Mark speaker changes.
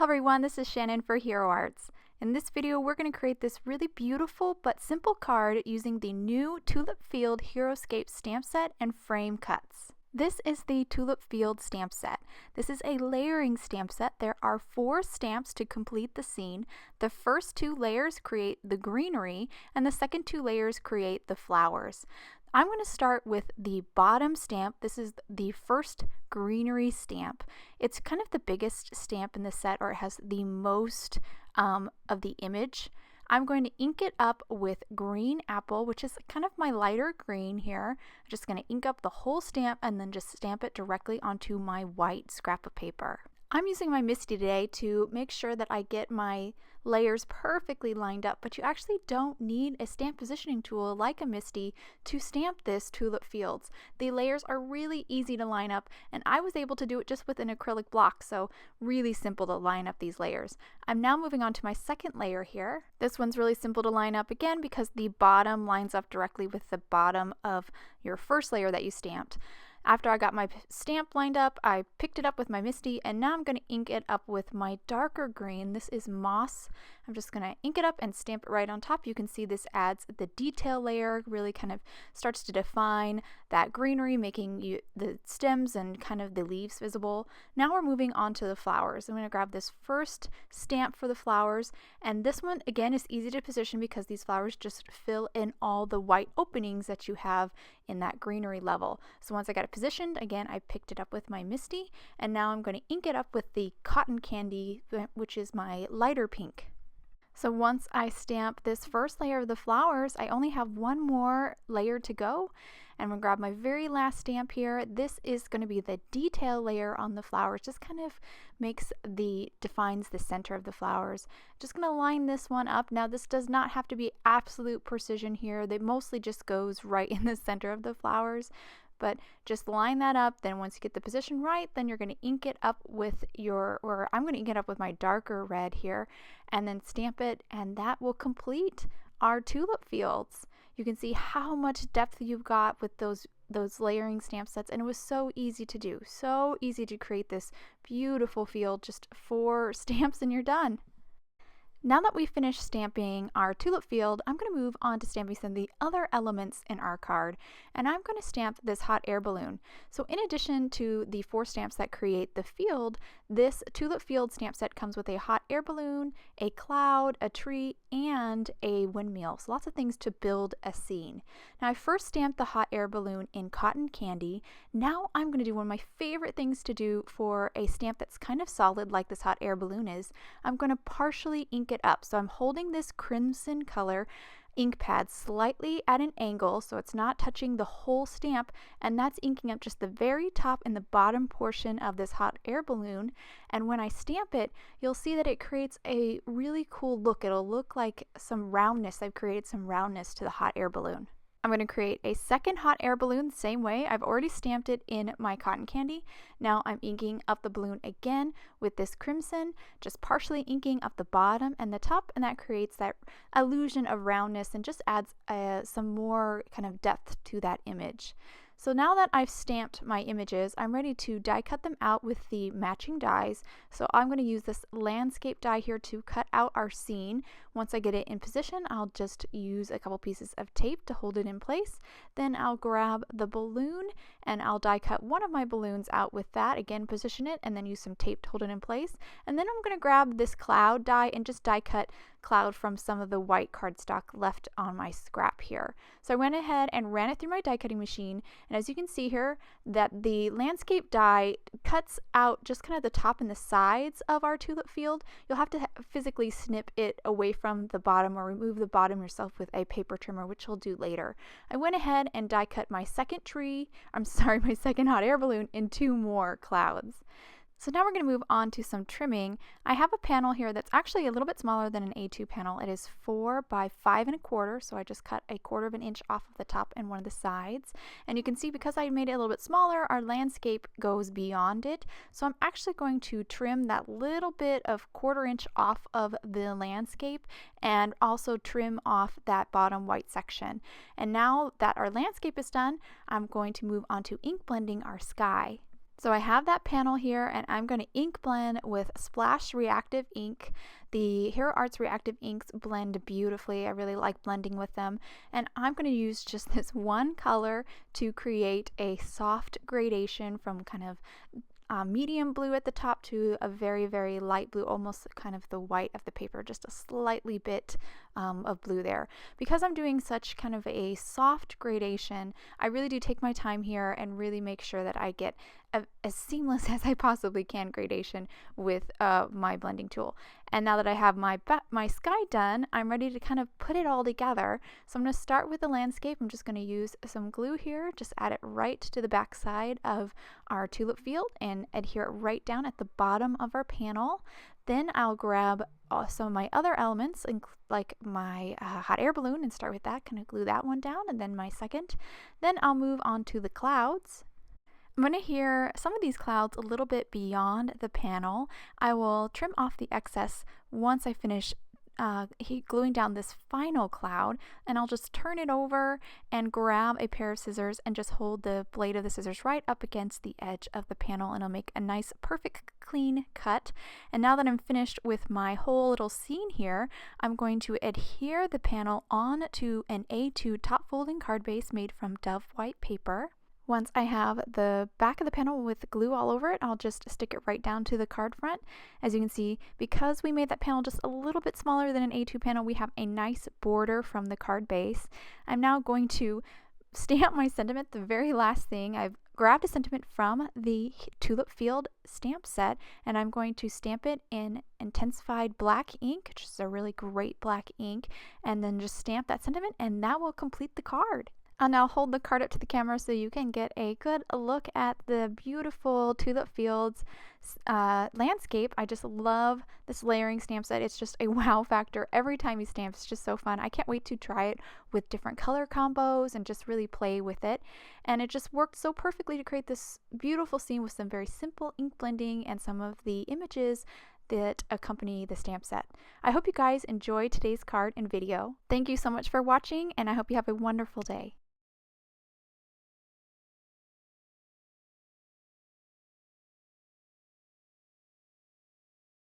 Speaker 1: Hello everyone, this is Shannon for Hero Arts. In this video, we're going to create this really beautiful but simple card using the new Tulip Field HeroScape stamp set and frame cuts. This is the Tulip Field stamp set. This is a layering stamp set. There are 4 stamps to complete the scene. The first 2 layers create the greenery, and the second 2 layers create the flowers. I'm going to start with the bottom stamp. This is the first greenery stamp. It's kind of the biggest stamp in the set, or it has the most of the image. I'm going to ink it up with green apple, which is kind of my lighter green here. I'm just going to ink up the whole stamp and then just stamp it directly onto my white scrap of paper. I'm using my MISTI today to make sure that I get my layers perfectly lined up, but you actually don't need a stamp positioning tool like a MISTI to stamp this Tulip Fields. The layers are really easy to line up, and I was able to do it just with an acrylic block, so really simple to line up these layers. I'm now moving on to my second layer here. This one's really simple to line up again because the bottom lines up directly with the bottom of your first layer that you stamped. After I got my stamp lined up, I picked it up with my MISTI, and now I'm going to ink it up with my darker green. This is Moss. I'm just going to ink it up and stamp it right on top. You can see this adds the detail layer, really kind of starts to define that greenery, making the stems and kind of the leaves visible. Now we're moving on to the flowers. I'm going to grab this first stamp for the flowers, and this one again is easy to position because these flowers just fill in all the white openings that you have in that greenery level. So once I got it positioned, again I picked it up with my MISTI, and now I'm going to ink it up with the cotton candy, which is my lighter pink. So once I stamp this first layer of the flowers, I only have one more layer to go. And I'm going to grab my very last stamp here. This is going to be the detail layer on the flowers. Just kind of defines the center of the flowers. Just going to line this one up. Now this does not have to be absolute precision here. It mostly just goes right in the center of the flowers. But just line that up. Then once you get the position right, then you're going to ink it up with I'm going to ink it up with my darker red here, and then stamp it, and that will complete our Tulip Fields. You can see how much depth you've got with those layering stamp sets, and it was so easy to do. So easy to create this beautiful field, just 4 stamps and you're done. Now that we've finished stamping our Tulip Field, I'm going to move on to stamping some of the other elements in our card, and I'm going to stamp this hot air balloon. So in addition to the 4 stamps that create the field, this Tulip Field stamp set comes with a hot air balloon, a cloud, a tree, and a windmill. So lots of things to build a scene. Now I first stamped the hot air balloon in cotton candy. Now I'm going to do one of my favorite things to do for a stamp that's kind of solid like this hot air balloon is. I'm going to partially ink it up. So I'm holding this crimson color ink pad slightly at an angle so it's not touching the whole stamp, and that's inking up just the very top and the bottom portion of this hot air balloon. And when I stamp it, you'll see that it creates a really cool look. It'll look like some roundness. I've created some roundness to the hot air balloon. I'm going to create a second hot air balloon the same way. I've already stamped it in my cotton candy. Now I'm inking up the balloon again with this crimson, just partially inking up the bottom and the top, and that creates that illusion of roundness and just adds some more kind of depth to that image. So now that I've stamped my images, I'm ready to die cut them out with the matching dies. So I'm going to use this landscape die here to cut out our scene. Once I get it in position, I'll just use a couple pieces of tape to hold it in place. Then I'll grab the balloon and I'll die cut one of my balloons out with that. Again, position it and then use some tape to hold it in place. And then I'm going to grab this cloud die and just die cut cloud from some of the white cardstock left on my scrap here. So I went ahead and ran it through my die cutting machine, and as you can see here, that the landscape die cuts out just kind of the top and the sides of our Tulip Field. You'll have to physically snip it away from the bottom or remove the bottom yourself with a paper trimmer, which I'll do later. I went ahead and die cut my second my second hot air balloon in 2 more clouds. So now we're going to move on to some trimming. I have a panel here that's actually a little bit smaller than an A2 panel. It is 4 by 5 1/4, so I just cut 1/4 of an inch off of the top and one of the sides. And you can see because I made it a little bit smaller, our landscape goes beyond it. So I'm actually going to trim that little bit of 1/4 inch off of the landscape and also trim off that bottom white section. And now that our landscape is done, I'm going to move on to ink blending our sky. So I have that panel here, and I'm going to ink blend with Splash Reactive ink. The Hero Arts Reactive inks blend beautifully. I really like blending with them. And I'm going to use just this one color to create a soft gradation from kind of medium blue at the top to a very, very light blue, almost kind of the white of the paper, just a slightly bit of blue there. Because I'm doing such kind of a soft gradation, I really do take my time here and really make sure that I get as seamless as I possibly can gradation with my blending tool. And now that I have my sky done, I'm ready to kind of put it all together. So I'm going to start with the landscape. I'm just going to use some glue here, just add it right to the back side of our tulip field and adhere it right down at the bottom of our panel. Then I'll grab some of my other elements, like my hot air balloon, and start with that, kind of glue that one down, and then my second. Then I'll move on to the clouds. I'm going to adhere some of these clouds a little bit beyond the panel. I will trim off the excess once I finish gluing down this final cloud, and I'll just turn it over and grab a pair of scissors and just hold the blade of the scissors right up against the edge of the panel, and I'll make a nice perfect clean cut. And now that I'm finished with my whole little scene here, I'm going to adhere the panel onto an A2 top folding card base made from Dove white paper. Once I have the back of the panel with glue all over it, I'll just stick it right down to the card front. As you can see, because we made that panel just a little bit smaller than an A2 panel, we have a nice border from the card base. I'm now going to stamp my sentiment, the very last thing. I've grabbed a sentiment from the Tulip Field stamp set, and I'm going to stamp it in Intens-ified black ink, which is a really great black ink, and then just stamp that sentiment, and that will complete the card. I'll now hold the card up to the camera so you can get a good look at the beautiful Tulip Fields landscape. I just love this layering stamp set. It's just a wow factor every time you stamp. It's just so fun. I can't wait to try it with different color combos and just really play with it. And it just worked so perfectly to create this beautiful scene with some very simple ink blending and some of the images that accompany the stamp set. I hope you guys enjoyed today's card and video. Thank you so much for watching, and I hope you have a wonderful day.